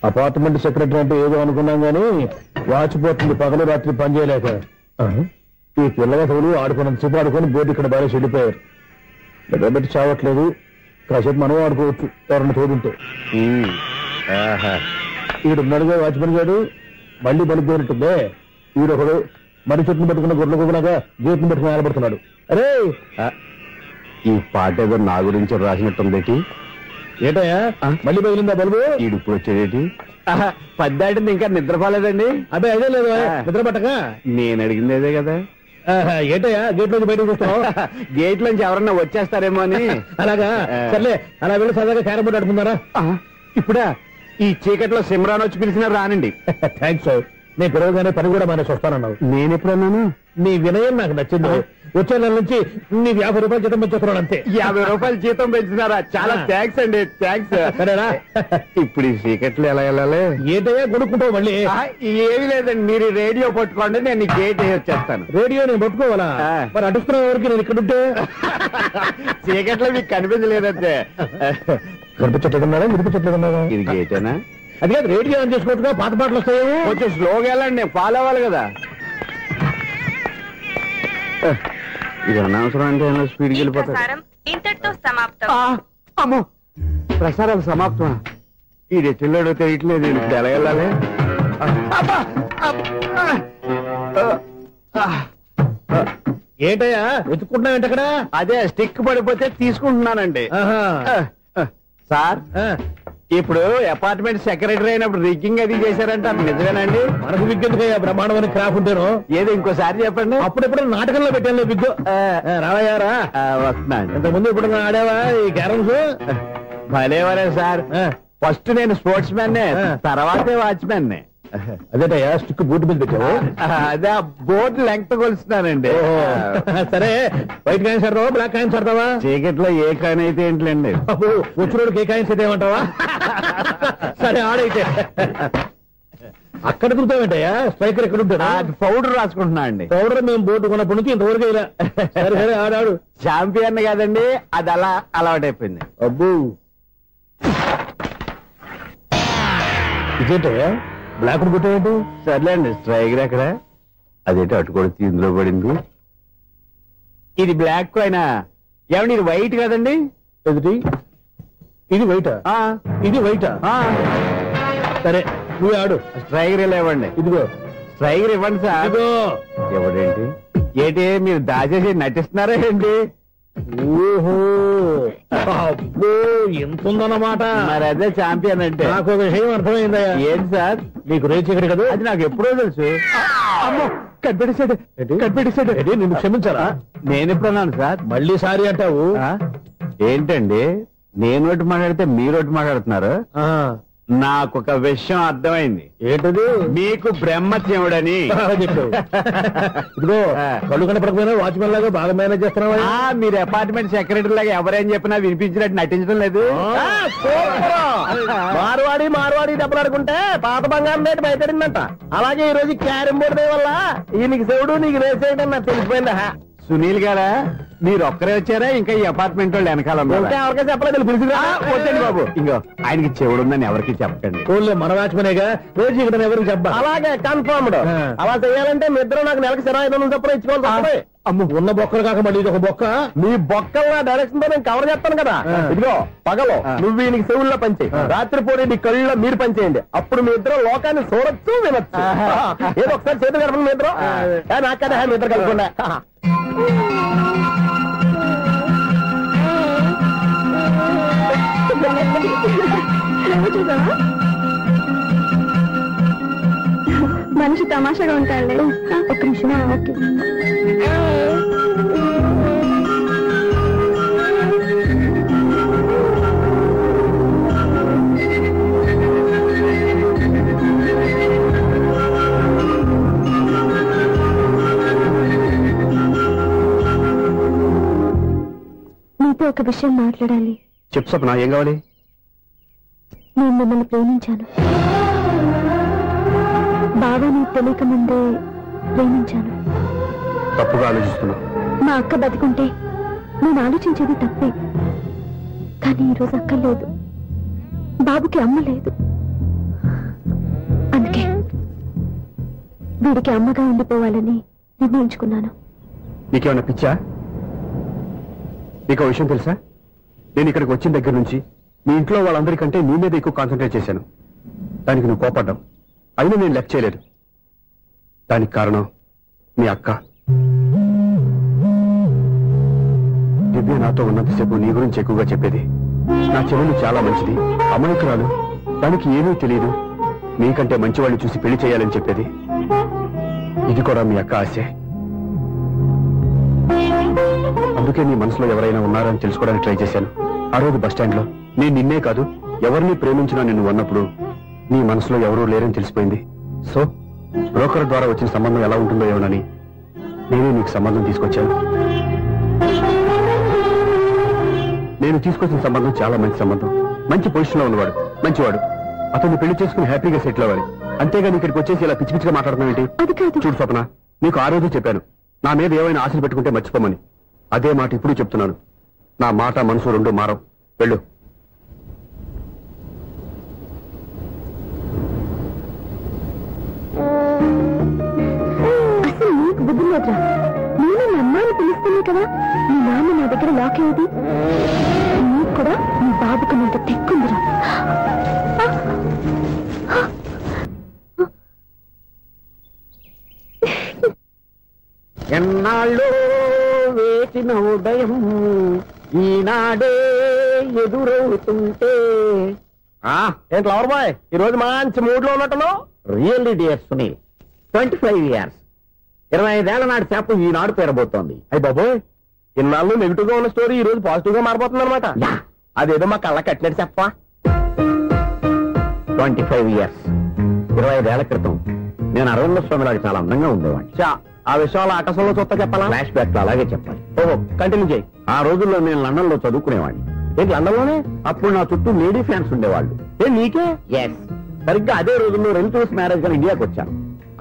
Apartment secretary అంటే ఏదో అనుకున్నాం గానీ వాచిపోతుంది పగలు రాత్రి పని చేయలేక. ఈ పిల్లగతులు ఆడుకున్నంతసేపు ఆడుకొని బోర్డు ఇక్కడ బాగా చెడిపోయారు. నిద్రబెట్టి చావట్లేదు. కాసేపు మనం ఆడుకోవచ్చు ఎవరన్నా తోడుంటే. ఈడున్నాడుగా వాచ్మెన్ గారు మళ్ళీ బలిపోయినట్టుందే. ఈడొకడు మరి చెట్టును పట్టుకున్న గొడ్ల కుదలాగా గేట్ని పట్టుకుని ఆడబడుతున్నాడు. అరే ఈ పాట ఏదో నా గురించి రాసినట్టుంది. ఏటయ్యా మళ్ళీ పగిలిందా బలుబు? ఈడు ఇప్పుడు వచ్చేటి పద్దాటింది ఇంకా నిద్రపోలేదండి. అదే అదే లేదు నిద్ర పట్టక. నేను అడిగింది అదే కదా. ఏటయ్యా గేట్ లోంచి బయటకు వస్తున్నావు? గేట్ లోంచి ఎవరన్నా వచ్చేస్తారేమో అని. అలాగా సర్లే అలా వెళ్ళి సరదాగా క్యారం బోర్డు ఆడుకున్నారా? ఇప్పుడా ఈ చీకట్లో సిమ్రాన్ వచ్చి పిలిచినా రానండి. థ్యాంక్స్. నేను పిలవగానే పని కూడా మానేసి వస్తానన్నావు. నేను ఎప్పుడన్నాను? నీ వినయం నాకు నచ్చింది. వచ్చే నెల నుంచి నీ 50 రూపాయలు జీతం పెంచుతున్నాడు అంతే. 50 రూపాయలు జీతం పెంచుతున్నారా? చాలా థ్యాంక్స్ అండి. థ్యాంక్స్. సరేనా? ఇప్పుడు ఈ చీకట్లు ఎలా వెళ్ళాలి? ఏటయ్యా కొనుక్కుంటావు మళ్ళీ? ఏమి లేదండి, మీరు రేడియో పట్టుకోండి, నేను గేట్ వచ్చేస్తాను. రేడియో నేను పట్టుకోవాలా? మరి అడుస్తున్నా ఎవరికి నేను ఇక్కడ ఉంటే? చీకట్లో మీకు కనిపించలేదంటే. కనిపించట్లేదన్నారా? వినిపించట్లేదన్నారా? ఇది గేటేనా? అది కాదు, రేడియో ఆన్ చేసుకోవచ్చుగా, పాత పాటలు వస్తాయేమో. కొంచెం స్లోగా వెళ్ళండి, నేను ఫాలో అవ్వాలి కదా. ఇది అనవసరం అంటే స్పీడ్కి వెళ్ళిపోతాడు. ఇంతటితో సమాప్తం. అమ్మో ప్రసారాలు సమాప్తమా? ఈ రెట్టిల్లోడో తెలియట్లేదు. ఇప్పుడు ఎలా వెళ్ళాలి? ఏంటయ్యా వెతుక్కుంటున్నావు ఏంటక్కడ? అదే స్టిక్ పడిపోతే తీసుకుంటున్నానండి. సార్ ఇప్పుడు అపార్ట్మెంట్ సెక్రటరీ అయినప్పుడు రిగ్గింగ్ అది చేశారంట, నిజమేనండి? మనకు విగ్ ఎందుకయ్యా, బ్రహ్మాండమైన క్రాఫ్ ఉంటాను. ఏదో ఇంకోసారి చెప్పండి. అప్పుడెప్పుడు నాటకంలో పెట్టాను విగ్గు. రావయ్యారా? వస్తున్నాను. ఇంతకుముందు ఇప్పుడు ఆడావా ఈ క్యారమ్స్? భలేవరే సార్. ఫస్ట్ నేను స్పోర్ట్స్ మ్యాన్, తర్వాతే వాచ్మెన్. అదేటయ్యా స్టిక్ బోర్డు మీద పెట్టావు? అదే బోర్డు లెంగ్త్ కొలుస్తున్నానండి. సరే వైట్ కాయిన్స్ ఆడతావా, బ్లాక్ కాయిన్స్ ఆడతావా? చీకట్లో ఏ కాయిన్ అయితే ఏంటండి, వచ్చినోడికి ఏ కాయిన్స్ అయితే ఏమంటావా? సరే ఆడైతే. అక్కడ తిరుగుతావేంటయ్యా? స్ట్రైకర్ ఎక్కడ ఉంటాడా? పౌడర్ రాసుకుంటున్నా అండి. పౌడర్ మేము బోర్డు కొన్నప్పటి నుంచి ఇంతవరకు ఇలా. సరే సరే ఆడాడు. ఛాంపియన్ కాదండి, అది అలా అలవాటైపోయింది. అబ్బు ఇదేంటయ్యా బ్లాక్ కొట్టేంటి? సర్లే అండి. స్ట్రైకర్ ఎక్కడ? అదేంటి అటుకొడితే ఇందులో పడింది. ఇది బ్లాక్ అయినా ఏమండి, ఇది వైట్ కదండి? ఎదుటి ఇది వైటా? ఇది వైటా? సరే నువ్వు ఆడు. స్ట్రైకర్ ఇలా ఇవ్వండి. ఇదిగో స్ట్రైకర్ ఇవ్వండి సార్. ఎవడేంటి ఏంటి మీరు దాచేసి నటిస్తున్నారా ఏంటి? ఓహో అబ్బో ఎంత ఉందన్నమాట. మరి అదే ఛాంపియన్ అంటే. నాకు ఒక విషయం అర్థమైందయ్యా. ఏంటి సార్? మీకు రేచి ఇక్కడ కదా? అది నాకు ఎప్పుడో తెలుసు. అమ్మో కనిపెట్టేసాడు, కనిపెట్టేసాడు. నిన్ను క్షమించారా? నేను ఎప్పుడన్నాను సార్? మళ్ళీ సారీ అంటావు ఏంటండి? నేను ఒకటి మాట్లాడితే మీరు ఒకటి మాట్లాడుతున్నారు. నాకొక విషయం అర్థమైంది. ఏంటది? మీకు బ్రహ్మత్యముడని చెప్పావు. ఇదిగో కళ్ళు కనపడకపోయినా వాచ్మెన్ లాగా బాగా మేనేజ్ చేస్తున్నావా? మీరు అపార్ట్మెంట్ సెక్రటరీ లాగా ఎవరేం చెప్పినా వినిపించినట్టు నటించడం లేదు. మార్వాడి దెబ్బలాడుకుంటే పాత బంగారం రేటు బయటడిందంట. అలాగే ఈ రోజు క్యారం బోర్డు వల్ల ఈయనకి శివుడు నీకు రేస్ చేయడం నాకు తెలిసిపోయిందా? సునీల్ గారా మీరు ఒక్కరే వచ్చారా? ఇంకా ఈ అపార్ట్మెంట్ వాళ్ళు వెనకాల ఎవరికీ చెప్పలేదు. వచ్చండి బాబు. ఇంకో ఆయనకి చెవుడు ఉందని ఎవరికి చెప్పండి. ఓన్లీ మన వాచ్మనేగా, రోజు ఇక్కడ ఎవరికి చెప్పాలి. అలాగే కన్ఫర్మ్డ్. అలా చేయాలంటే మీ ఇద్దరు నాకు నెలకు 25,000 చొప్పున ఇచ్చుకోవాలి. అమ్మ ఉన్న బొక్కలు కాక మళ్ళీ ఇది ఒక బొక్క. మీ బొక్కల డైరెక్షన్ తో నేను కవర్ చేస్తాను కదా. ఇదిగో పగలో నువ్వు ఈయనకి చెవుల్లో పనిచేయి, రాత్రిపూట నీ కళ్ళలో మీరు పనిచేయండి. అప్పుడు మీ ఇద్దరు లోకాన్ని చూడొచ్చు వినొచ్చు. ఏదో ఒకసారి చేతులు కలపండి మీ ఇద్దరు. నాకదే మీ ఇద్దరు కలుపుకుండా. మనిషి తమాషాగా ఉంటాడు. ఒక్క నిమిషం. ఓకే నీతో ఒక విషయం మాట్లాడాలి. చెప్పు సప్న, ఏం కావాలి? నేను మిమ్మల్ని ప్రేమించాను. బాగా నీకు తెలియక ముందే ప్రేమించాను. తప్పుగా ఆలోచిస్తున్నా. మా అక్క బతికుంటే నేను ఆలోచించేది తప్పే. కానీ ఈరోజు అక్క లేదు, బాబుకి అమ్మ లేదు. వీడికి అమ్మగా ఉండిపోవాలని నిర్ణయించుకున్నాను. నీకేమన్నా పిచ్చా? నీకు విషయం తెలుసా? నేను ఇక్కడికి వచ్చిన దగ్గర నుంచి మీ ఇంట్లో వాళ్ళందరికంటే నీ మీద ఎక్కువ కాన్సన్ట్రేట్ చేశాను. దానికి నువ్వు కోపడ్డావు. అయినా నేను లెక్క చేయలేదు. దానికి కారణం మీ అక్క. దివ్య నాతో ఉన్నంతసేపు నీ గురించి ఎక్కువగా చెప్పేది. నా చెల్లెలు చాలా మంచిది, అమాయకురాలు, దానికి ఏమీ తెలియదు, నీకంటే మంచివాడిని చూసి పెళ్లి చేయాలని చెప్పేది. ఇది కూడా మీ అక్క ఆశే. అందుకే నీ మనసులో ఎవరైనా ఉన్నారని తెలుసుకోవడానికి ట్రై చేశాను. ఆ రోజు బస్టాండ్ లో నేను నిన్నే కాదు ఎవరిని ప్రేమించినా నిన్ను అన్నప్పుడు నీ మనసులో ఎవరూ లేరని తెలిసిపోయింది. సో బ్రోకర్ ద్వారా వచ్చిన సంబంధం ఎలా ఉంటుందో ఏమోనని నేనే నీకు సంబంధం తీసుకొచ్చాను. నేను తీసుకొచ్చిన సంబంధం చాలా మంచి సంబంధం. మంచి పొజిషన్ లో ఉన్నవాడు, మంచివాడు. అతన్ని పెళ్లి చేసుకుని హ్యాపీగా సెటిల్ అవ్వాలి. అంతేగాని ఇక్కడికి వచ్చేసి ఇలా పిచ్చి పిచ్చిగా మాట్లాడుతున్నావు ఏంటి? చూడు స్వప్న, నీకు ఆ రోజు చెప్పాను నా మీద ఏమైనా ఆశలు పెట్టుకుంటే మర్చిపోమని. అదే మాట ఇప్పుడు చెప్తున్నాను. నా మాట మనసు రెండు మారవు. వెళ్ళు. అసలు నీకు బుద్ధి లేదురా. నేను మీ అమ్మాయిని పిలుస్తానే కదా మీ నాన్న నా దగ్గర లాక్ అయ్యేది. నీకు కూడా మీ బాబుకు నంత తెక్కుందిరా. ఎన్నాళ్ళు వేసిన ఉదయం ఈనాడే ఎదురవుతుంటే. ఏంటి లవర్ బాయ్, ఈ రోజు మంచి మూడ్ లో ఉన్నట్టును? రియల్లీ డియర్ సునీల్, 25 years 25 ఏళ్ల నాటి చేప ఈనాడు పేరబోతోంది. అయ్యి బాబోయ్, ఇన్నాళ్ళు నెగిటివ్ గా ఉన్న స్టోరీ ఈ రోజు పాజిటివ్ గా మారిపోతుంది అనమాట. అదేదో మా కళ్ళ కట్టినట్టు చెప్పా. 25 years 25 ఏళ్ల క్రితం నేను అరవింద స్వామిలాగా చాలా అందంగా ఉండేవాడిని. ఆ విషయాలు ఆకాశంలో చూస్తా చెప్పాలా? ఫ్లాష్ బ్యాక్ లో అలాగే చెప్పాలి. ఓహో, కంటిన్యూ చేయి. ఆ రోజుల్లో నేను లండన్ లో చదువుకునేవాడిని. ఏంటి లండన్ లోనే? అప్పుడు నా చుట్టూ లేడీ ఫ్యాన్స్ ఉండేవాళ్ళు. నీకే? ఎస్, సరిగ్గా అదే రోజుల్లో రిలేటివ్స్ మ్యారేజ్ గా ఇండియాకి వచ్చాను.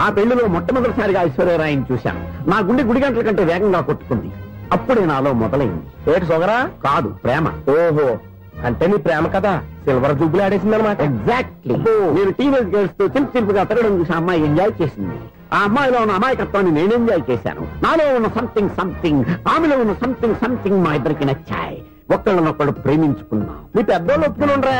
ఆ పెళ్లిలో మొట్టమొదటిసారిగా ఐశ్వర్యరాయని చూశాను. నా గుండె గుడి గంటల కంటే వేగంగా కొట్టుకుంది. అప్పుడే నాలో మొదలైంది. ఏటి సొగరా? కాదు, ప్రేమ. ఓహో, అంటే నీ ప్రేమ కదా సిల్వర్ జూబ్లీ ఆడేసిందనమాట. ఎగ్జాక్ట్లీ. నేను టీనేజ్ గర్ల్స్ తో చిలుపుగా తిరగడం చూసి అమ్మాయి ఎంజాయ్ చేసింది. ఆ అమ్మాయిలో ఉన్న అమాయకత్వాన్ని నేను ఎంజాయ్ చేశాను. నాలో ఉన్న సంథింగ్ ఆమెలో ఉన్న సంథింగ్ మా ఇద్దరికి నచ్చాయి. ఒక్కళ్ళనొక్కడు ప్రేమించుకున్నాం. మీ పెద్దోళ్ళు ఒప్పుకుని ఉండరా?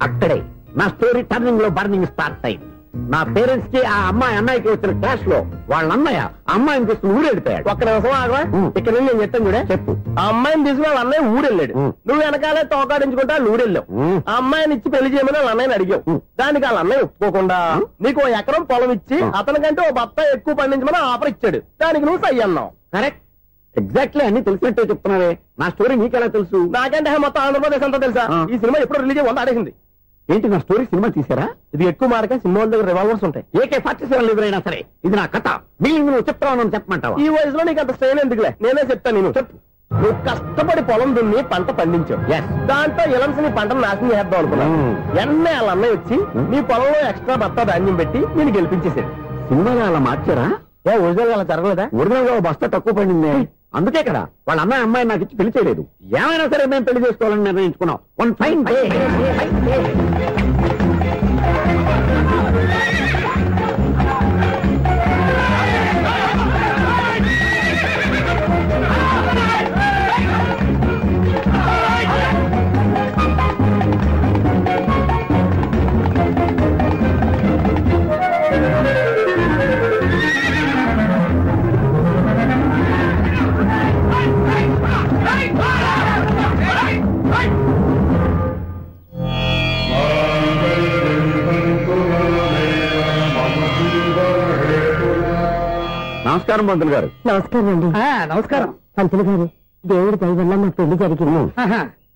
అక్కడే నా స్టోరీ టర్నింగ్ లో బర్నింగ్ స్టార్ట్ అయింది. నా పేరెంట్స్ కి ఆ అమ్మాయి అన్నయ్యకి వచ్చిన క్లాష్ లో వాళ్ళ అన్నయ్య అమ్మాయిని తీసుకుని ఊరెళ్ళిపోయాడు. ఒక్క నిమిషం ఆగవా? ఇక్కడ నేను చెప్తాను కూడా. చెప్పు. ఆ అమ్మాయిని తీసుకుని వాళ్ళ అన్నయ్య ఊరెళ్ళాడు. నువ్వు వెనకాలే తోకాడించుకుంటా ఊరెళ్ళావు. ఆ అమ్మాయిని ఇచ్చి పెళ్లి చేయమని వాళ్ళ అన్నయ్యని అడిగావు. దానికి వాళ్ళ అన్నయ్య ఒప్పుకోకుండా నీకు 1 ఎకరం పొలం ఇచ్చి అతనికంటే 1 బత్త ఎక్కువ పండించమని ఆఫర్ ఇచ్చాడు. దానికి నువ్వు సై అన్నావు. కరెక్ట్, ఎగ్జాక్ట్లీ అన్ని తెలిసినట్టే చెప్తున్నావే. నా స్టోరీ నీకెలా తెలుసు? నాకంటే మొత్తం ఆంధ్రప్రదేశ్ అంతా తెలుసా? ఈ సినిమా ఎప్పుడు రిలీజ్ అయ్యి 100 ఆడేసింది. ఏంటి, నా స్టోరీ సినిమా తీసారా? ఇది ఎక్కువ మార్కే సినిమా దగ్గర రివాల్వర్స్ ఉంటాయి. AK-47 ఎవరైనా సరే ఇది నా కథ. బిల్డింగ్ నువ్వు చెప్తావు చెప్పమంటావా? ఈ వయసులో నీకు అంత స్ట్రెయిన్ ఎందుకులే, నేనే చెప్తాను. నేను చెప్పు. నువ్వు కష్టపడి పొలం దున్ని పంట పండించావు. దాంతో ఇలంసి నీ పంటను నాశనం చేద్దాం అనుకున్నావు. ఎన్నే వాళ్ళ అన్నయ్య వచ్చి నీ పొలంలో ఎక్స్ట్రా బత్తా ధాన్యం పెట్టి నేను గెలిపించేసాడు. సినిమాలో అలా మార్చారా? ఒరిజినల్ అలా జరగలేదా? ఒరిజినల్ గా బస్తా తక్కువ పడింది. అందుకే కదా వాళ్ళ అమ్మాయి నాకు ఇచ్చి పెళ్లి చేయలేదు. ఏమైనా సరే మేము పెళ్లి చేసుకోవాలని నిర్ణయించుకున్నాం. One fine day. నమస్కారం పంతులు గారు. నమస్కారం అండి. నమస్కారం పంతులు గారు, దేవుడి దయ వల్ల మా పెళ్లి జరిగింది.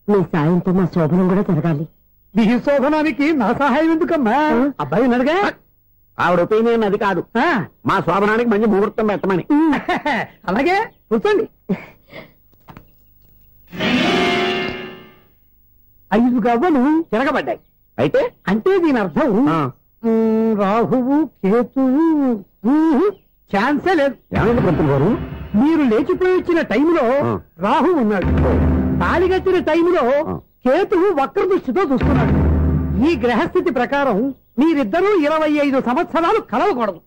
మీ సాయంతో మా శోభనం కూడా జరగాలి. మీ శోభనానికి నా సహాయం ఎందుకమ్మా? అబ్బాయి ఉన్నాడుగా. ఆవిడ ఒపీనియన్ అది కాదు. మా శోభనానికి మంచి ముహూర్తం పెట్టమని. అలాగే కూర్చోండి. 5 గవ్వలు తిరగబడ్డాయి. అయితే అంటే దీని అర్థం రాహువు కేతువు ఛాన్సే లేదు. ఏమైంది పంతులు గారు? మీరు లేచిపోయి వచ్చిన టైంలో రాహు ఉన్నాడు. తాళిగట్టిన టైంలో కేతువు వక్ర దృష్టితో చూస్తున్నాడు. ఈ గ్రహస్థితి ప్రకారం మీరిద్దరూ 25 సంవత్సరాలు కలవకూడదు.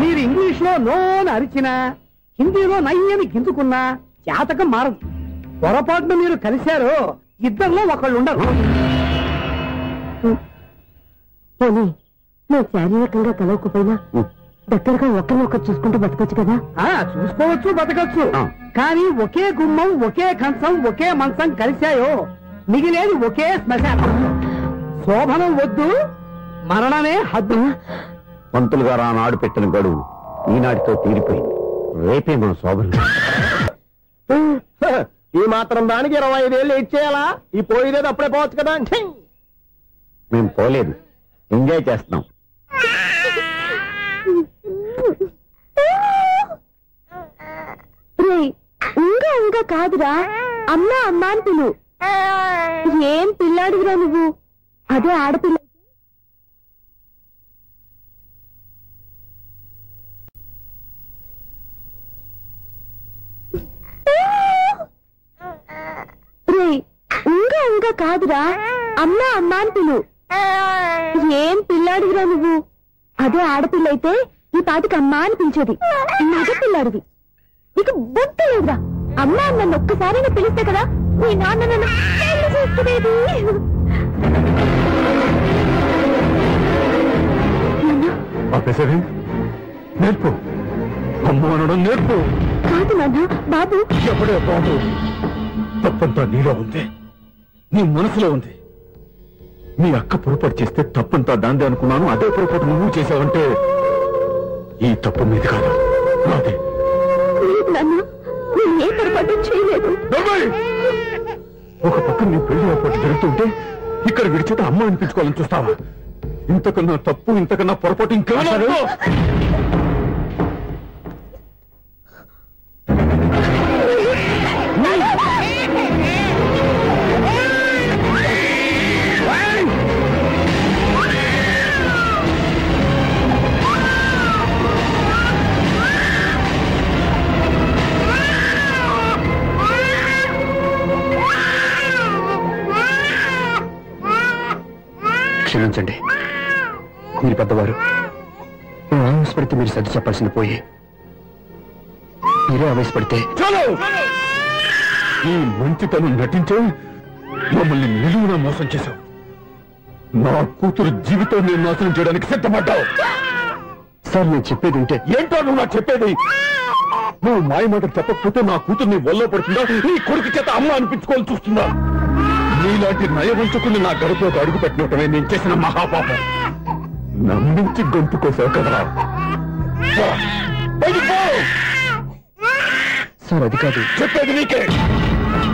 మీరు ఇంగ్లీష్ లో నోని అరిచినా హిందీలో నయ్యని గింజుకున్నా జాతకం మారదు. పొరపాటును మీరు కలిశారో ఇద్దరిలో ఒకళ్ళు ఉండరు. నువ్వు శారీరకంగా కలవకపోయినా దగ్గరగా ఒకరినొకరు చూసుకుంటూ బతకొచ్చు కదా. చూసుకోవచ్చు, బతకచ్చు. కానీ ఒకే గుమ్మం, ఒకే కంచం, ఒకే మంచం కలిశాయో మిగిలేది ఒకే శ్మశానం. శోభనం వద్దు, మరణమే హద్దు. పంతులు గారు ఆనాడు పెట్టిన గడువు ఈనాటితో తీరిపోయింది. రేపే మన శోభనం. ఈ మాత్రం దానికి 25 ఏళ్ళు ఇచ్చేయాలా? ఈ పోయేది అప్పుడే పోవచ్చు కదా. మేము పోలేదు, ఎంజాయ్ చేస్తున్నాం. ఇంకా కాదురా, అమ్మ అమ్మ అని పిలు. ఏం పిల్లాడివిరా నువ్వు? అదే ఆడపిల్ల. ఇంకా కాదురా, అమ్మ అమ్మ అని పిలు. ఏం పిల్లాడివిరా నువ్వు? అదే ఆడపిల్ల అయితే ఈ పాటికి అమ్మ అని పిలిచేది. మగ పిల్లాడివి, నీకు బుద్ధి లేదురా. అమ్మ నన్ను ఒక్కసారి పిలిస్తే కదా మీ నాన్న నన్ను చూసుకునేది. నేర్పు, అమ్మ అనడం నేర్పు. కాదు నాన్న, బాబు. ఎప్పుడే బాబు, తప్పంతా నీలో ఉంది, నీ మనసులో ఉంది. మీ అక్క పొరపాటు చేస్తే తప్పంతా దాందే అనుకున్నాను. అదే పొరపాటు నువ్వు చేసావంటే ఈ తప్పు మీద కాదు, నాదే. ఏ పొరపాటు చేయలేదు. ఒక పక్క నీ పెళ్లి ఏర్పాటు జరుగుతుంటే ఇక్కడ విడిచేత అమ్మ అనిపించుకోవాలని చూస్తావా? ఇంతకన్నా తప్పు, ఇంతకన్నా పొరపాటు ఇంకేమన్నా? క్షమించండి, మీరు పెద్దవారు. నేను ఆవేశపడితే మీరు సర్ది చెప్పాల్సింది పోయి మీరే ఆవేశపడితే ఈ మంచితనం నటించే మమ్మల్ని నిలువున మోసం చేశావు. నా కూతురు జీవితం నేను నాశనం చేయడానికి సిద్ధపడ్డావు. సార్, నేను చెప్పేది ఉంటే ఏంటో నువ్వు నాకు చెప్పేది? నువ్వు మాయమాట చెప్పకపోతే నా కూతుర్ని ఒళ్ళో పడుతుందా, నీ కొడుకు చేత అమ్మ అనిపించుకోవాలని చూస్తుందా? నీలాంటి నయవంచుకుని నా గడపలోకి అడుగు పెట్టినట్టమే నేను చేసిన మహాపాపం. నమ్మించి గొంతు కోసావు కదరా. సార్, అది కాదు చెప్పేది నీకే.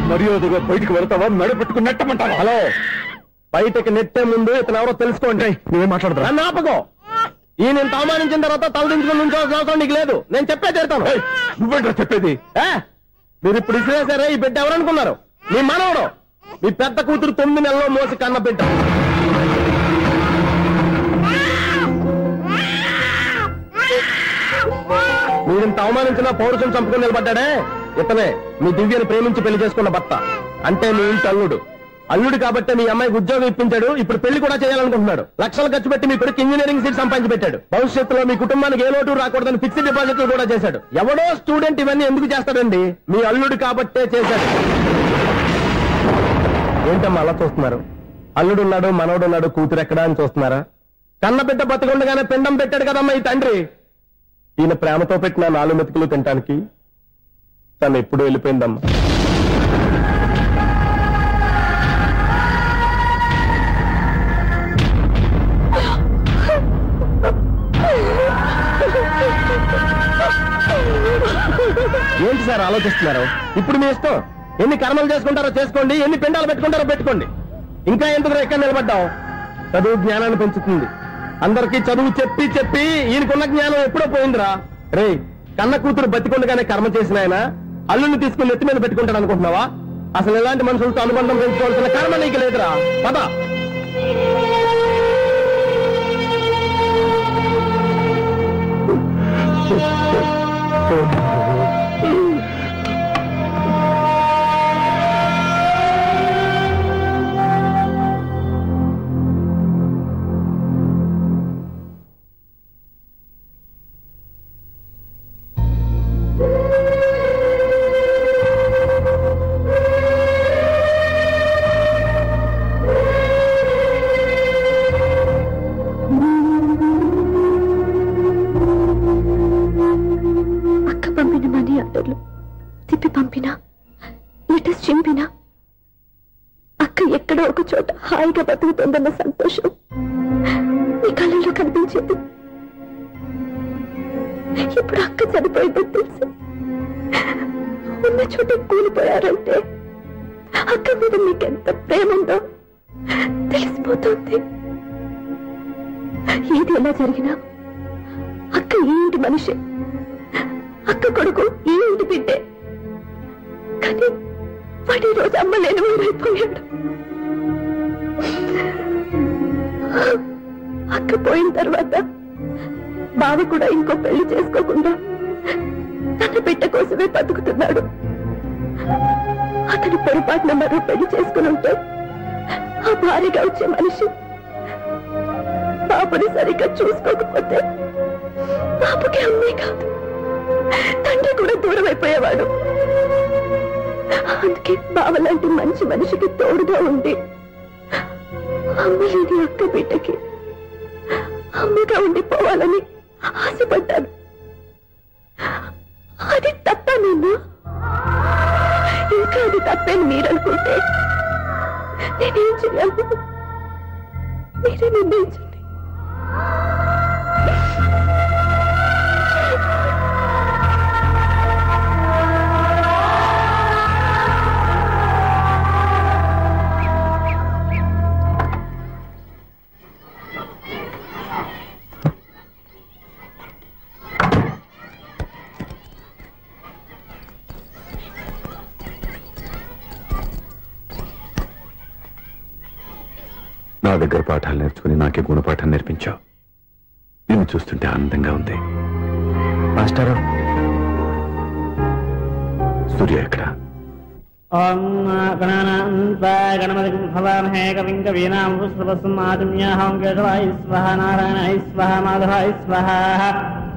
మర్యాదగా బయటికి వెళ్తావా, మెడ పెట్టుకుని నెట్టమంటావా? హలో, బయటకి నెట్టే ముందు ఇతను ఎవరో తెలుసుకోండి. నువ్వే మాట్లాడతా. జ్ఞాపకం, ఈ నేను అవమానించిన తర్వాత తలదించుకుని నుంచోవాల్సిన అవసరం నీకు లేదు. నేను చెప్పే తీరుతాను. నువ్వేంటో చెప్పేది? మీరు ఇప్పుడు ఇసిరేసారే, ఈ బిడ్డ ఎవరనుకున్నారు? మీ మనవడు, మీ పెద్ద కూతురు 9 నెలల్లో మోసి కన్న బిడ్డ. మీరింత అవమానించిన పౌరుషం చంపుకుని నిలబడ్డాడే ఇతనే మీ దివ్యని ప్రేమించి పెళ్లి చేసుకున్న భర్త. అంటే మీ ఇంటి అల్లుడు. అల్లుడు కాబట్టి మీ అమ్మాయికి ఉద్యోగం ఇప్పించాడు. ఇప్పుడు పెళ్లి కూడా చేయాలనుకుంటున్నాడు. లక్షలు ఖర్చు పెట్టి మీ కొడుకు ఇంజనీరింగ్ సీట్ సంపాదించి పెట్టాడు. భవిష్యత్తులో మీ కుటుంబానికి ఏ లోటు రాకూడదని ఫిక్స్డ్ డిపాజిట్లు కూడా చేశాడు. ఎవడో స్టూడెంట్ ఇవన్నీ ఎందుకు చేస్తాడండి? మీ అల్లుడు కాబట్టే చేశాడు. ఏంటమ్మా అలా చూస్తున్నారు? అల్లుడున్నాడు, మనవడున్నాడు, కూతురు ఎక్కడా అని చూస్తున్నారా? కన్న బిడ్డ బతకుండగానే పిండం పెట్టాడు కదమ్మా ఈ తండ్రి. ఈయన ప్రేమతో పెట్టిన 4 మెతుకులు తినటానికి తను ఎప్పుడు వెళ్ళిపోయిందమ్మా. ఏంటి సార్ ఆలోచిస్తున్నారు? ఇప్పుడు మీ ఇష్టం. ఎన్ని కర్మలు చేసుకుంటారో చేసుకోండి, ఎన్ని పిండాలు పెట్టుకుంటారో పెట్టుకోండి. ఇంకా ఎందుకు ఎక్కడ నిలబడ్డావు? చదువు జ్ఞానాన్ని పెంచుతుంది. అందరికీ చదువు చెప్పి చెప్పి ఈయనకున్న జ్ఞానం ఎప్పుడో పోయిందిరా. రే, కన్న కూతురు బతికొండగానే కర్మ చేసిన ఆయన అల్లుని తీసుకుని నెత్తి మీద పెట్టుకుంటాడు అనుకుంటున్నావా? అసలు ఎలాంటి మనుషులతో అనుబంధం పెంచుకోవాల్సిన కర్మ నీకు లేదురా. పద. అక్క ఎక్కడో ఒక చోట హాయిగా బతుకుతుందన్న సంతోషం నీ కళ్ళలో కనిపించేది. ఇప్పుడు అక్క చనిపోయిందని తెలిసి ఉన్న చోట కూలిపోయారంటే అక్క మీద నీకెంత ప్రేమ ఉందో తెలిసిపోతుంది. ఏది ఎలా జరిగినా అక్క ఈ ఇంటి మనిషి, అక్క కొడుకు ఈ ఇంటి బిడ్డే. కానీ వాడి రోజు అమ్మ లేని ఊరైపోయాడు. అక్క పోయిన తర్వాత బావ కూడా ఇంకో పెళ్లి చేసుకోకుండా తన బిడ్డ కోసమే బతుకుతున్నాడు. అతని పొరపాటున మరో పెళ్లి చేసుకుని ఉంటే ఆ భారీగా వచ్చే మనిషి బాబుని సరిగ్గా చూసుకోకపోతే బాబుకి అమ్మే కాదు తండ్రి కూడా దూరం అయిపోయేవాడు. అందుకే బావలాంటి మంచి మనిషికి తోడుగా ఉండి అమ్మలేని అక్క బిడ్డకి అమ్మగా ఉండిపోవాలని ఆశపడ్డాను. అది తప్ప నేను ఇంకా అది తప్పని మీరనుకుంటే నేనేం చేయాలి? మీరే నిర్ణయించండి. నా దగ్గర పాఠాలు నేర్చుకుని నాకే గుణపాఠం నేర్పించావు. నిన్ను చూస్తుంటే ఆనందంగా ఉంది. మాస్టారు, సూర్య ఎక్కడ?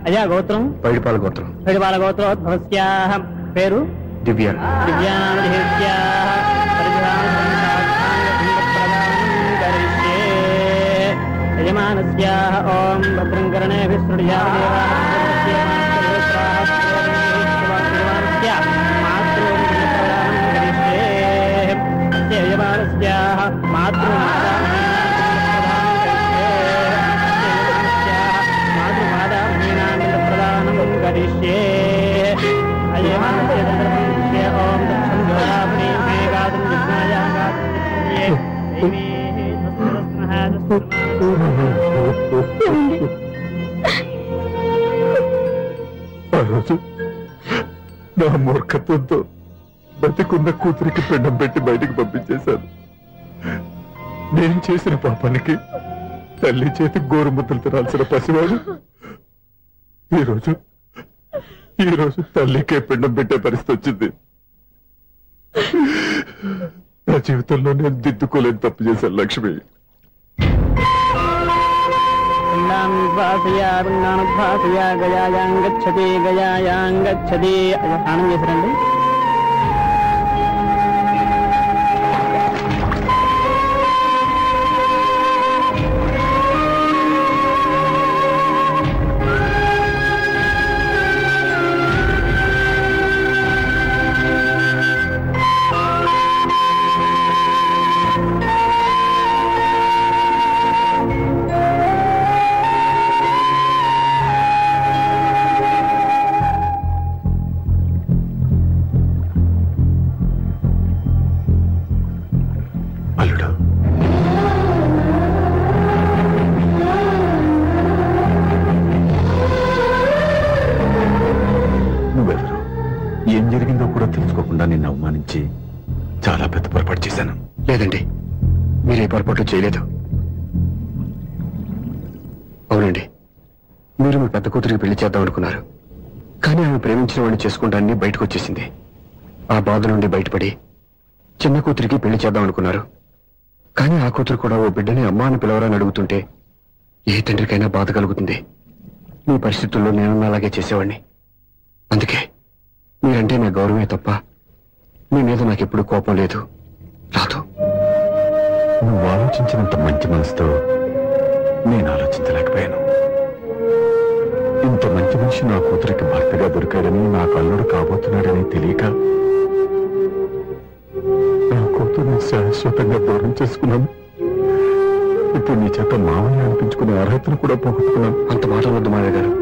అయ్యా గోత్రం పైడిపాల గోత్రం. పైడిపాల గోత్రోద్భవస్యాః. పేరు దివ్య. యజమానస్యాః ఓం భద్రం కర్ణేభిః ఆ రోజు నా మూర్ఖత్వంతో బతికున్న కూతురికి పిండం పెట్టి బయటికి పంపించేశాను. నేను చేసిన పాపానికి తల్లి చేతి గోరుముద్దలు తినాల్సిన పసివాడు ఈరోజు తల్లికే పిండం పెట్టే పరిస్థితి వచ్చింది. నా జీవితంలో నేను దిద్దుకోలేని తప్పు చేశాను లక్ష్మి. స్నానం చేశారండి. ఏం జరిగిందో కూడా తెలుసుకోకుండా నిన్ను అవమానించి చాలా పెద్ద పొరపాటు చేశాను. లేదండి, మీరే పొరపాటు చేయలేదు. అవునండి, మీరు మీ పెద్ద కూతురికి పెళ్లి చేద్దాం అనుకున్నారు. కానీ ఆమె ప్రేమించిన వాడిని చేసుకుంటానని బయటకు వచ్చేసింది. ఆ బాధ నుండి బయటపడి చిన్న కూతురికి పెళ్లి చేద్దాం అనుకున్నారు. కానీ ఆ కూతురు కూడా ఓ బిడ్డని అమ్మ అని పిలవరని అడుగుతుంటే ఏ తండ్రికైనా బాధ కలుగుతుంది. మీ పరిస్థితుల్లో నేను అలాగే చేసేవాడిని. అందుకే మీరంటే నా గౌరవమే తప్ప మీ మీద నాకెప్పుడు కోపం లేదు, రాదు. నువ్వు ఆలోచించినంత మంచి మనసుతో నేను ఆలోచించలేకపోయాను. ఇంత మంచి మనిషి నా కూతురికి భర్తగా దొరికాడని, నాకు అల్లుడు కాబోతున్నాడని తెలియక నా కూతుర్ని శాశ్వతంగా దూరం చేసుకున్నాను. ఇప్పుడు నీ చేత మామయ్య అనిపించుకునే అర్హతను కూడా పోగొట్టుకున్నాను. అంత మాటలు వద్దు మామయ్య గారు.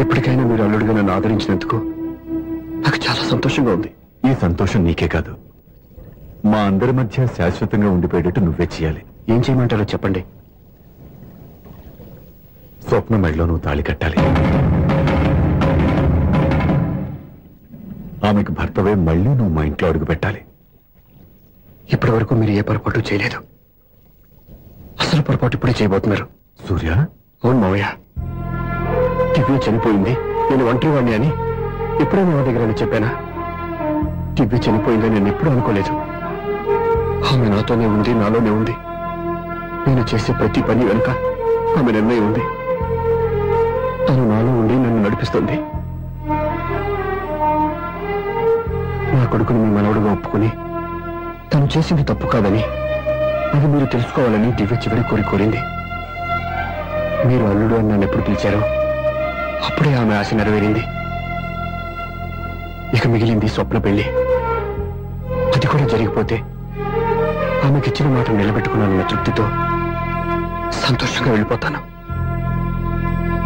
ఎప్పటికైనా మీరు అల్లుడిగా నన్ను ఆదరించినందుకు నాకు చాలా సంతోషంగా ఉంది. ఈ సంతోషం నీకే కాదు, మా అందరి మధ్య శాశ్వతంగా ఉండిపోయేటట్టు నువ్వే చేయాలి. ఏం చేయమంటారో చెప్పండి. స్వప్న మెడలో నువ్వు తాళి కట్టాలి. ఆమెకు భర్తవే మళ్ళీ నువ్వు మా ఇంట్లో అడుగు పెట్టాలి. ఇప్పటి వరకు మీరు ఏ పొరపాటు చేయలేదు. అసలు పొరపాటు ఇప్పుడే చేయబోతున్నారు. సూర్య, అవును మావయ్య, దివ్య చనిపోయింది, నేను ఒంటరి వాణ్ణి అని ఎప్పుడూ మా దగ్గర చెప్పానా? దివ్య చనిపోయిందని నేను ఎప్పుడూ అనుకోలేదు. ఆమె నాతోనే ఉంది, నాలోనే ఉంది. నేను చేసే ప్రతి పని వెనుక ఆమె నిర్ణయం ఉంది. తను నాలో ఉండి నన్ను నడిపిస్తుంది. నా కొడుకుని మీ మనవడుగా ఒప్పుకుని తను చేసింది తప్పు కాదని, అది మీరు తెలుసుకోవాలని దివ్య చివరి కోరింది. మీరు అల్లుడు అని నన్ను ఎప్పుడు పిలిచారో అప్పుడే ఆమె ఆశ నెరవేరింది. ఇక మిగిలింది స్వప్న పెళ్లి. అది కూడా జరిగిపోతే ఆమెకిచ్చిన మాట నిలబెట్టుకున్నానన్న తృప్తితో సంతోషంగా వెళ్ళిపోతాను.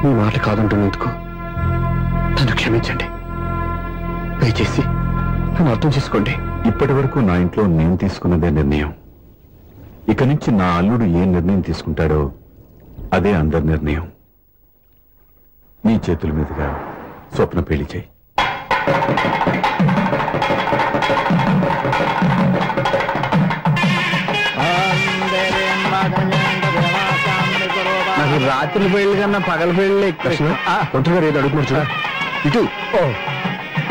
మీ మాట కాదంటున్నందుకు నన్ను క్షమించండి. దయచేసి నన్ను అర్థం చేసుకోండి. ఇప్పటి వరకు నా ఇంట్లో నేను తీసుకున్నదే నిర్ణయం. ఇక నుంచి నా అల్లుడు ఏ నిర్ణయం తీసుకుంటాడో అదే అందరి నిర్ణయం. నీ చేతుల మీదుగా స్వప్న పెళ్లి చేయి. నాకు రాత్రి పెళ్లి కన్నా పగల పెళ్లి ఒంటరిగా ఏదో అడుగుతున్నారు చూడ. ఇటు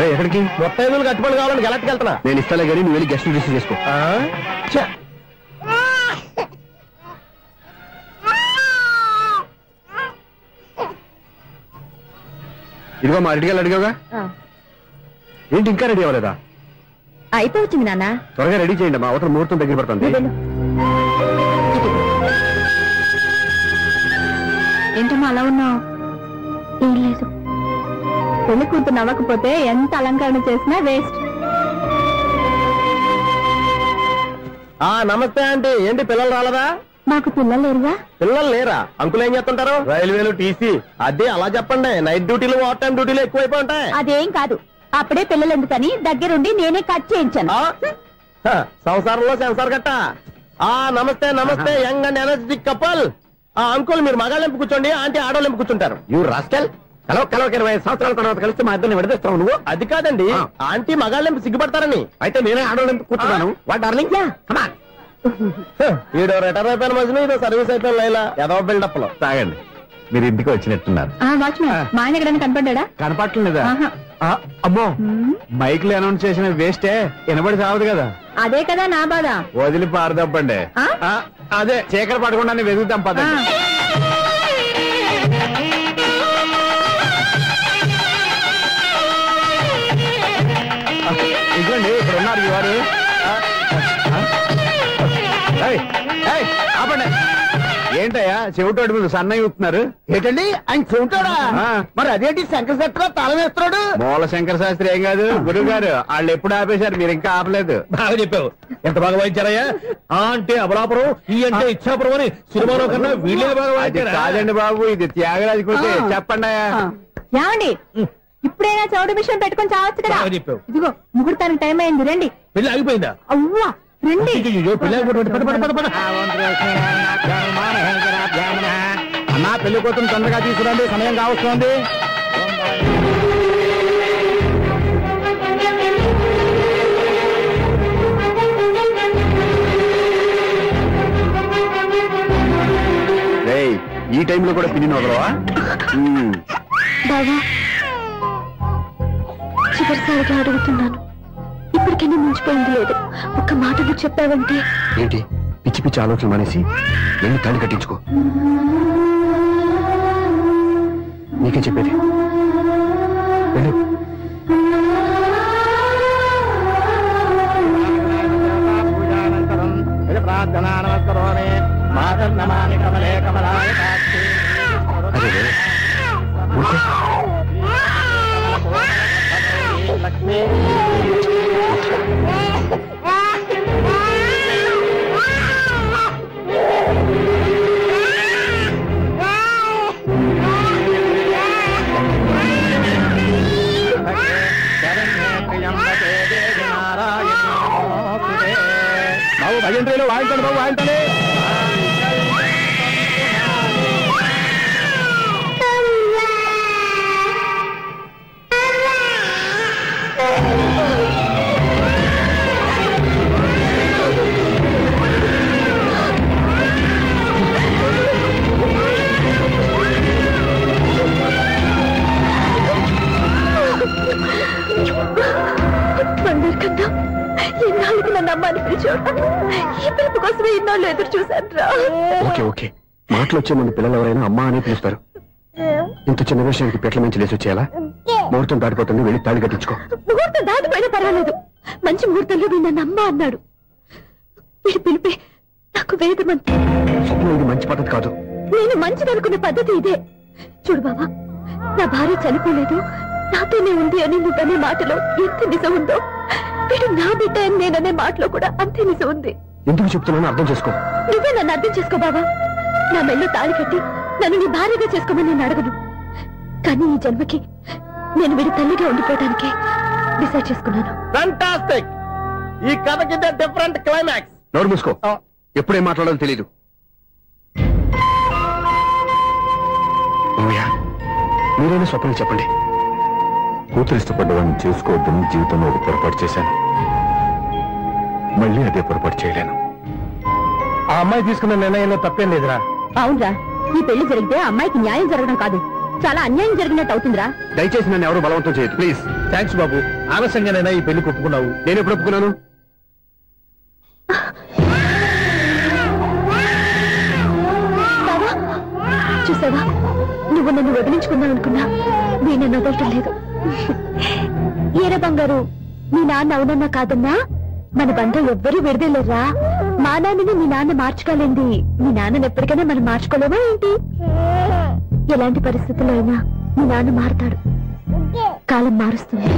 ఎక్కడికి? మొత్తం ఐదులు కట్టుబడి కావాలని గెలట్కి వెళ్తున్నా. నేను ఇస్తాలే కానీ నువ్వు వెళ్ళి గెస్ట్ రిసీవ్ చేసుకో. ఇదిగో మా అడిగాలి అడిగావుగా, ఏంటి ఇంకా రెడీ అవ్వలేదా? అయిపోవచ్చింది నాన్న. త్వరగా రెడీ చేయండి, మా అవతల ముహూర్తం దగ్గర పడుతుంది. ఏంటమ్మా అలా ఉన్నావు? ఏం లేదు, పెళ్లి కూతురు నవ్వకపోతే ఎంత అలంకరణ చేసినా వేస్ట్. నమస్తే ఆంటీ. ఏంటి పిల్లలు రాలేదా? మాకు పిల్లలు లేరుగా. పిల్లలు లేరా? అంకులు ఏం చేస్తుంటారు? రైల్వేలు, టీసీ. అదే అలా చెప్పండి. నైట్ డ్యూటీలు, ఓవర్ టైం డ్యూటీలు ఎక్కువైపోయి ఉంటాయి. అదేం కాదు, అప్పుడే పిల్లలు ఎందుకని దగ్గరుండి నేనే కట్ చేయించాను. సంసారంలో సెన్సార్ గట్ట. నమస్తే నమస్తే, young and energetic couple. Uncle మీరు మగాళ్ళెంపు కూర్చోండి, ఆంటీ ఆడోళ్ళెంపు కూర్చుంటారు. యూ రాస్కెల్, కలవ 20 సంవత్సరాల తర్వాత కలిసి మా ఇద్దరిని విడదీస్తావు నువ్వు. అది కాదండి, ఆంటీ మగాళ్ళెంపు సిగ్గుపడతారని. అయితే నేనే ఆడోళ్ళెంపు కూర్చున్నాను. What darling, come on. ఈడో రిటైర్ అయిపోయిన మధ్యన ఇదో సర్వీస్ అయిపోయిన లైలా ఏదో బిల్డప్ లో. తాగండి, మీరు ఇంటికి వచ్చినట్టున్నారు. వాచ్మెన్ మా ఆయన ఎక్కడైనా కనపడ్డా? కనపట్లేదా? అమ్మో, మైక్ లో అనౌన్స్ చేసిన వేస్టే, వినబడి సావదు కదా. అదే కదా నా బాధ. వదిలి పారదప్పండి. అదే చీకటి పడకుండా వెతుకుతాం పదండి. ఇదిగోండి ఇక్కడ ఉన్నారు వారు. ఆపండి. ఏంటయ్యా చెవిటోడి మీద సన్నయ్య అవుతున్నారు? ఏంటండి ఆయన చెబుతాడా? మరి అదేంటి శంకర శెట్టిలో తాళం వేస్తున్నాడు? మూల శంకర శాస్త్రి ఏం కాదు, గురువు గారు. వాళ్ళు ఎప్పుడు ఆపేశారు, మీరు ఇంకా ఆపలేదు. బాగా చెప్పావు. ఎంత బాగా వాయించారయ్యా. అంటే అబలాపురం, ఈ అంటే ఇచ్చాపురం అని సినిమాలో కన్నా వీళ్ళే బాగా వాయించారు. కాదండి బాబు, ఇది త్యాగరాజు కృతి. చెప్పండి అయ్యా. ఏమండి, ఇప్పుడైనా చౌడు మిషన్ పెట్టుకొని చావచ్చు కదా. చెప్పావు. ఇదిగో ముహూర్తానికి టైం అయింది, రండి. పెళ్లి ఆగిపోయిందా? అవ్వా రండి. అన్నా పెళ్లి కోసం తొందరగా తీసుకురండి, సమయం కావస్తుంది. ఈ టైంలో కూడా పిన్ని వదలవా? బావా, చివరిసారిగా అడుగుతున్నాను, ఇప్పటికైనా మించిపోయింది లేదు. ఒక్క మాట నువ్వు చెప్పావంటే. ఏంటి పిచ్చి పిచ్చి ఆలోచన మానేసి వెళ్ళి తాళి కట్టించుకో. నీకే చెప్పేది, వెళ్ళు. ప్రార్థనా నమస్కరోమి మాతర్నమామి కమలే కమలాయ అదే లక్ష్మీ వాయించండి బాబు, వాయించండి. బంగారు కన్నా ఎన్నాళ్ళకి నన్ను అమ్మాని పిలిచాడు. ఈ పిలుపు కోసమే ఇన్నాళ్ళు ఎదురు చూశాను రా. ఓకే ఓకే, మాటలు వచ్చే ముందు పిల్లలు ఎవరైనా అమ్మా అని పిలుస్తారు. ఇంత చిన్న విషయానికి పెట్ల నుంచి లేసి వచ్చేయాలా? ముహూర్తం దాటిపోతుంది, వెళ్ళి తాళి కట్టించుకో. ముహూర్తం దాటిపోయినా పర్వాలేదు, మంచి ముహూర్తంలో వీడు నన్ను అమ్మ అన్నాడు. వీడి పిలిపే నాకు వేదమంతా. స్వప్నం, ఇది మంచి పద్ధతి కాదు. నేను మంచిదనుకున్న పద్ధతి ఇదే. చూడు బాబా, నా భార్య చనిపోలేదు, నాతోనే ఉంది అని నువ్వనే మాటలో ఎంత నిజం ఉందో, వీడు నా బిడ్డ అని నేననే మాటలో కూడా అంతే నిజం ఉంది. ఎందుకు చెప్తున్నానో అర్థం చేసుకో. నువ్వే నన్ను అర్థం చేసుకో బాబా. నా మెల్లో తాళి కట్టి నన్ను నీ భార్యగా చేసుకోమని నేను అడగను. కానీ ఈ జన్మకి నేను వీడి తల్లిగా ఉండిపోవడానికి డిసైడ్ చేసుకున్నాను. ఫ్యాంటాస్టిక్! ఈ కథకి డిఫరెంట్ క్లైమాక్స్. నోరు మూసుకో, ఎప్పుడేం మాట్లాడాలో తెలీదు. మీరైనా స్వప్నం చెప్పండి. కూతురు ఇష్టపడ్డవాడిని చేసుకోవద్దని జీవితంలో ఒక పొరపాటు చేశాను. మళ్ళీ అదే పొరపాటు చేయలేను. ఆ అమ్మాయి తీసుకున్న నిర్ణయంలో తప్పేం లేదురా. అవునరా, ఈ పెళ్లి జరిగితే అమ్మాయికి న్యాయం జరగడం కాదు, చాలా అన్యాయం జరిగినట్టు అవుతుందిరా. దయచేసి నన్ను ఎవరు బలవంతం చేయదు ప్లీజ్. థ్యాంక్స్ బాబు, ఆలస్యంగానైనా ఈ పెళ్లి ఒప్పుకున్నావు. నేను ఎప్పుడు ఒప్పుకున్నాను? చూసావా, నువ్వు నన్ను వదిలించుకుందాం అనుకున్నా నేను వదలటం లేదు. ఏరా బంగారు, మీ నాన్న అవునన్నా కాదన్నా మన బంధం ఎవ్వరూ విడదలేరా. మా నాన్నని మీ నాన్న మార్చుకోలేంది, మీ నాన్నని ఎప్పటికైనా మనం మార్చుకోలేమా ఏంటి? ఎలాంటి పరిస్థితుల్లో అయినా మీ నాన్న మారుతాడు, కాలం మారుస్తుంది.